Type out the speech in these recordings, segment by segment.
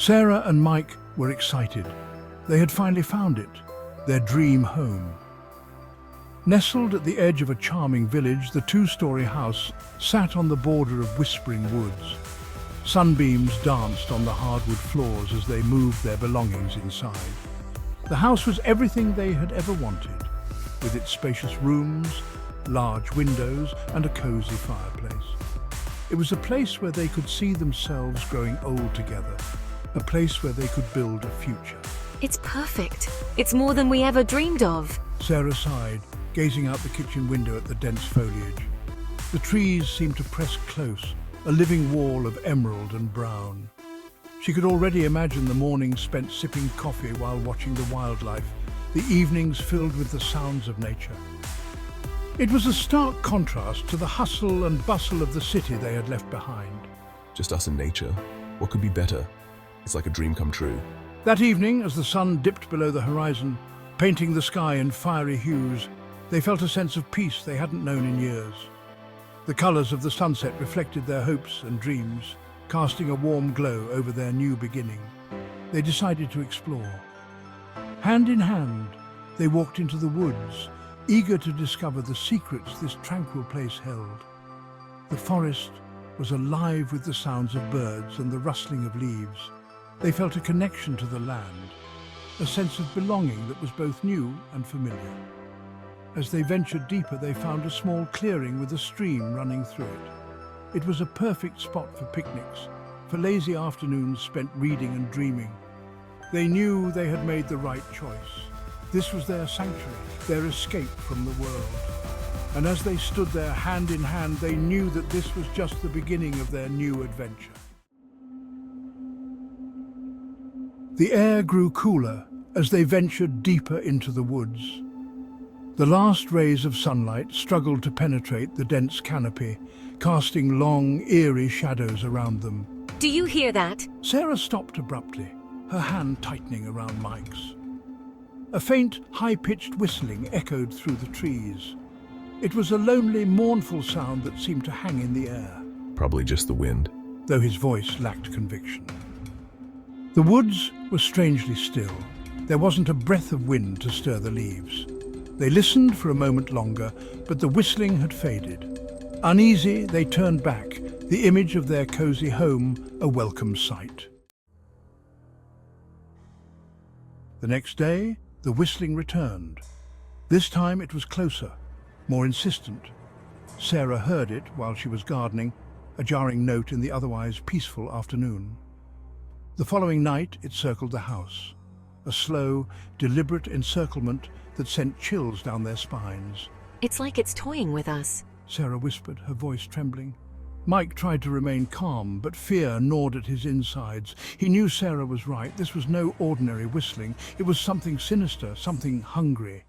Sarah and Mike were excited. They had finally found it, their dream home. Nestled at the edge of a charming village, the two-story house sat on the border of whispering woods. Sunbeams danced on the hardwood floors as they moved their belongings inside. The house was everything they had ever wanted, with its spacious rooms, large windows, and a cozy fireplace. It was a place where they could see themselves growing old together, a place where they could build a future. It's perfect. It's more than we ever dreamed of. Sarah sighed, gazing out the kitchen window at the dense foliage. The trees seemed to press close, a living wall of emerald and brown. She could already imagine the mornings spent sipping coffee while watching the wildlife, the evenings filled with the sounds of nature. It was a stark contrast to the hustle and bustle of the city they had left behind. Just us and nature. What could be better? It's like a dream come true. That evening, as the sun dipped below the horizon, painting the sky in fiery hues, they felt a sense of peace they hadn't known in years. The colours of the sunset reflected their hopes and dreams, casting a warm glow over their new beginning. They decided to explore. Hand in hand, they walked into the woods, eager to discover the secrets this tranquil place held. The forest was alive with the sounds of birds and the rustling of leaves. They felt a connection to the land, a sense of belonging that was both new and familiar. As they ventured deeper, they found a small clearing with a stream running through it. It was a perfect spot for picnics, for lazy afternoons spent reading and dreaming. They knew they had made the right choice. This was their sanctuary, their escape from the world. And as they stood there hand in hand, they knew that this was just the beginning of their new adventure. The air grew cooler as they ventured deeper into the woods. The last rays of sunlight struggled to penetrate the dense canopy, casting long, eerie shadows around them. Do you hear that? Sarah stopped abruptly, her hand tightening around Mike's. A faint, high-pitched whistling echoed through the trees. It was a lonely, mournful sound that seemed to hang in the air. Probably just the wind. Though his voice lacked conviction. The woods were strangely still. There wasn't a breath of wind to stir the leaves. They listened for a moment longer, but the whistling had faded. Uneasy, they turned back, the image of their cozy home a welcome sight. The next day, the whistling returned. This time it was closer, more insistent. Sarah heard it while she was gardening, a jarring note in the otherwise peaceful afternoon. The following night it circled the house, a slow, deliberate encirclement that sent chills down their spines. It's like it's toying with us. Sarah whispered, her voice trembling. Mike tried to remain calm, but fear gnawed at his insides. He knew Sarah was right. This was no ordinary whistling. It was something sinister, something hungry.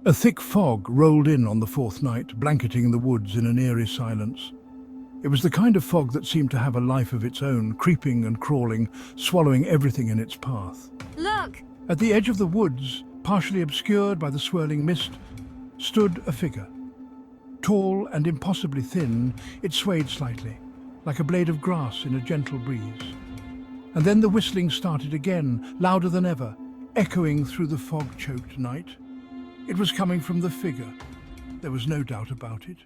A thick fog rolled in on the fourth night, blanketing the woods in an eerie silence. It was the kind of fog that seemed to have a life of its own, creeping and crawling, swallowing everything in its path. Look! At the edge of the woods, partially obscured by the swirling mist, stood a figure. Tall and impossibly thin, it swayed slightly, like a blade of grass in a gentle breeze. And then the whistling started again, louder than ever, echoing through the fog-choked night. It was coming from the figure. There was no doubt about it.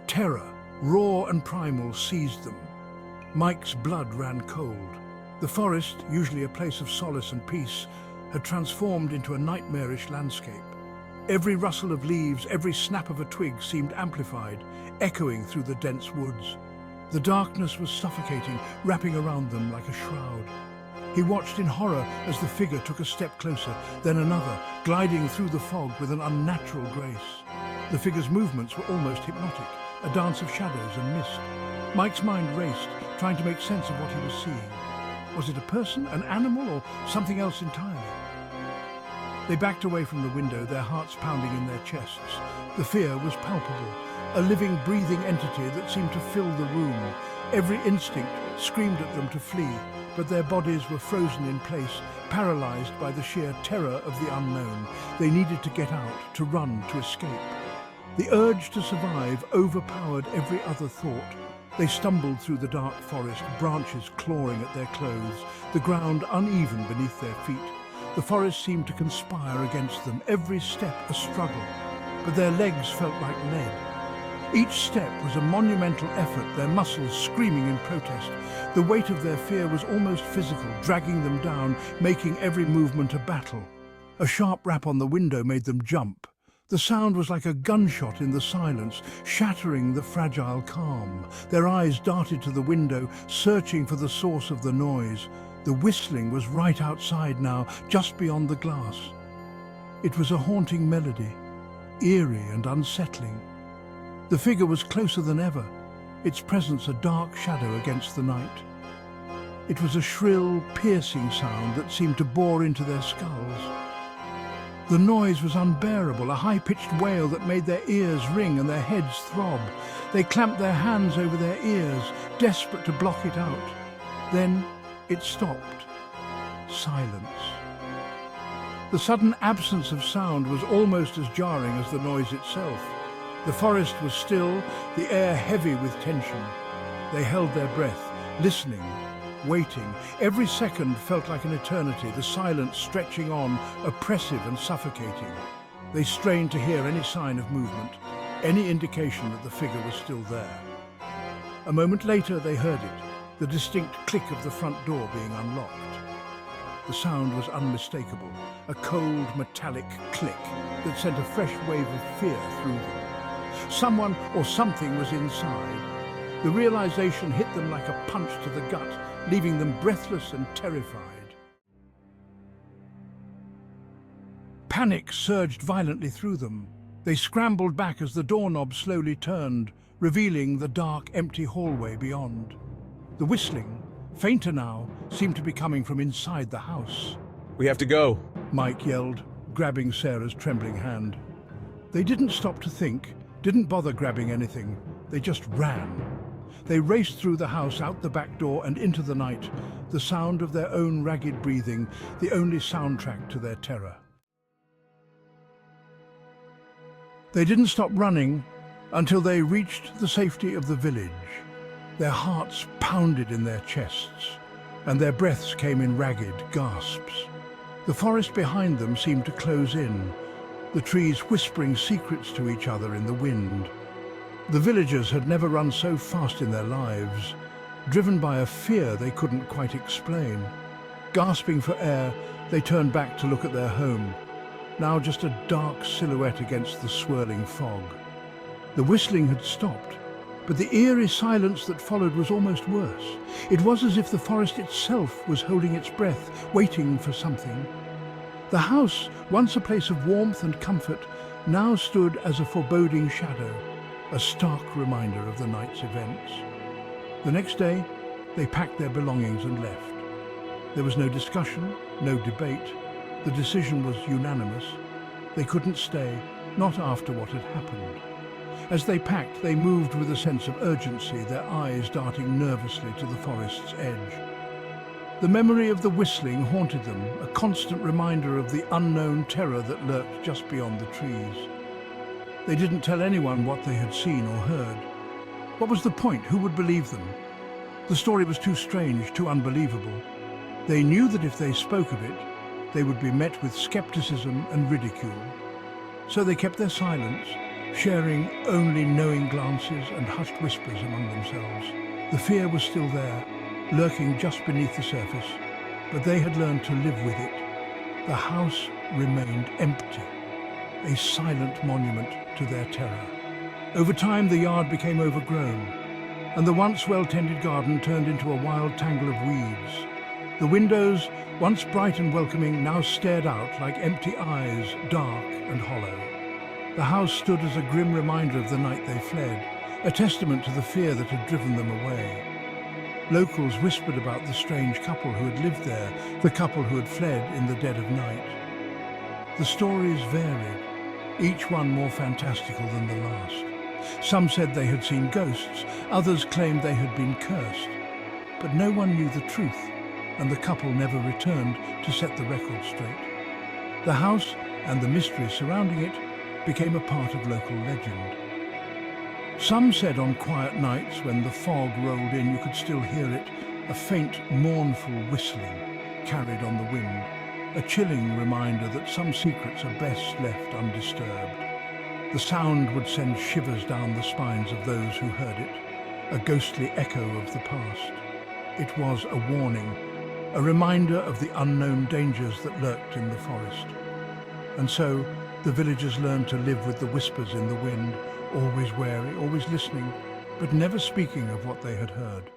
Terror, raw and primal, seized them. Mike's blood ran cold. The forest, usually a place of solace and peace, had transformed into a nightmarish landscape. Every rustle of leaves, every snap of a twig seemed amplified, echoing through the dense woods. The darkness was suffocating, wrapping around them like a shroud. He watched in horror as the figure took a step closer, then another, gliding through the fog with an unnatural grace. The figure's movements were almost hypnotic, a dance of shadows and mist. Mike's mind raced, trying to make sense of what he was seeing. Was it a person, an animal, or something else entirely? They backed away from the window, their hearts pounding in their chests. The fear was palpable, a living, breathing entity that seemed to fill the room. Every instinct screamed at them to flee, but their bodies were frozen in place, paralyzed by the sheer terror of the unknown. They needed to get out, to run, to escape. The urge to survive overpowered every other thought. They stumbled through the dark forest, branches clawing at their clothes, the ground uneven beneath their feet. The forest seemed to conspire against them, every step a struggle, but their legs felt like lead. Each step was a monumental effort, their muscles screaming in protest. The weight of their fear was almost physical, dragging them down, making every movement a battle. A sharp rap on the window made them jump. The sound was like a gunshot in the silence, shattering the fragile calm. Their eyes darted to the window, searching for the source of the noise. The whistling was right outside now, just beyond the glass. It was a haunting melody, eerie and unsettling. The figure was closer than ever, its presence a dark shadow against the night. It was a shrill, piercing sound that seemed to bore into their skulls. The noise was unbearable, a high-pitched wail that made their ears ring and their heads throb. They clamped their hands over their ears, desperate to block it out. Then it stopped. Silence. The sudden absence of sound was almost as jarring as the noise itself. The forest was still, the air heavy with tension. They held their breath, listening, waiting. Every second felt like an eternity, the silence stretching on, oppressive and suffocating. They strained to hear any sign of movement, any indication that the figure was still there. A moment later they heard it, the distinct click of the front door being unlocked. The sound was unmistakable, a cold metallic click that sent a fresh wave of fear through them. Someone or something was inside. The realization hit them like a punch to the gut, leaving them breathless and terrified. Panic surged violently through them. They scrambled back as the doorknob slowly turned, revealing the dark, empty hallway beyond. The whistling, fainter now, seemed to be coming from inside the house. We have to go. Mike yelled, grabbing Sarah's trembling hand. They didn't stop to think, didn't bother grabbing anything. They just ran. They raced through the house, out the back door and into the night, the sound of their own ragged breathing, the only soundtrack to their terror. They didn't stop running until they reached the safety of the village. Their hearts pounded in their chests, and their breaths came in ragged gasps. The forest behind them seemed to close in, the trees whispering secrets to each other in the wind. The villagers had never run so fast in their lives, driven by a fear they couldn't quite explain. Gasping for air, they turned back to look at their home, now just a dark silhouette against the swirling fog. The whistling had stopped, but the eerie silence that followed was almost worse. It was as if the forest itself was holding its breath, waiting for something. The house, once a place of warmth and comfort, now stood as a foreboding shadow, a stark reminder of the night's events. The next day, they packed their belongings and left. There was no discussion, no debate. The decision was unanimous. They couldn't stay, not after what had happened. As they packed, they moved with a sense of urgency, their eyes darting nervously to the forest's edge. The memory of the whistling haunted them, a constant reminder of the unknown terror that lurked just beyond the trees. They didn't tell anyone what they had seen or heard. What was the point? Who would believe them? The story was too strange, too unbelievable. They knew that if they spoke of it, they would be met with skepticism and ridicule. So they kept their silence, sharing only knowing glances and hushed whispers among themselves. The fear was still there, lurking just beneath the surface, but they had learned to live with it. The house remained empty, a silent monument to their terror. Over time, the yard became overgrown, and the once well-tended garden turned into a wild tangle of weeds. The windows, once bright and welcoming, now stared out like empty eyes, dark and hollow. The house stood as a grim reminder of the night they fled, a testament to the fear that had driven them away. Locals whispered about the strange couple who had lived there, the couple who had fled in the dead of night. The stories varied, each one more fantastical than the last. Some said they had seen ghosts, others claimed they had been cursed. But no one knew the truth, and the couple never returned to set the record straight. The house and the mystery surrounding it became a part of local legend. Some said on quiet nights when the fog rolled in you could still hear it, a faint, mournful whistling carried on the wind, a chilling reminder that some secrets are best left undisturbed. The sound would send shivers down the spines of those who heard it, a ghostly echo of the past. It was a warning, a reminder of the unknown dangers that lurked in the forest. And so, the villagers learned to live with the whispers in the wind, always wary, always listening, but never speaking of what they had heard.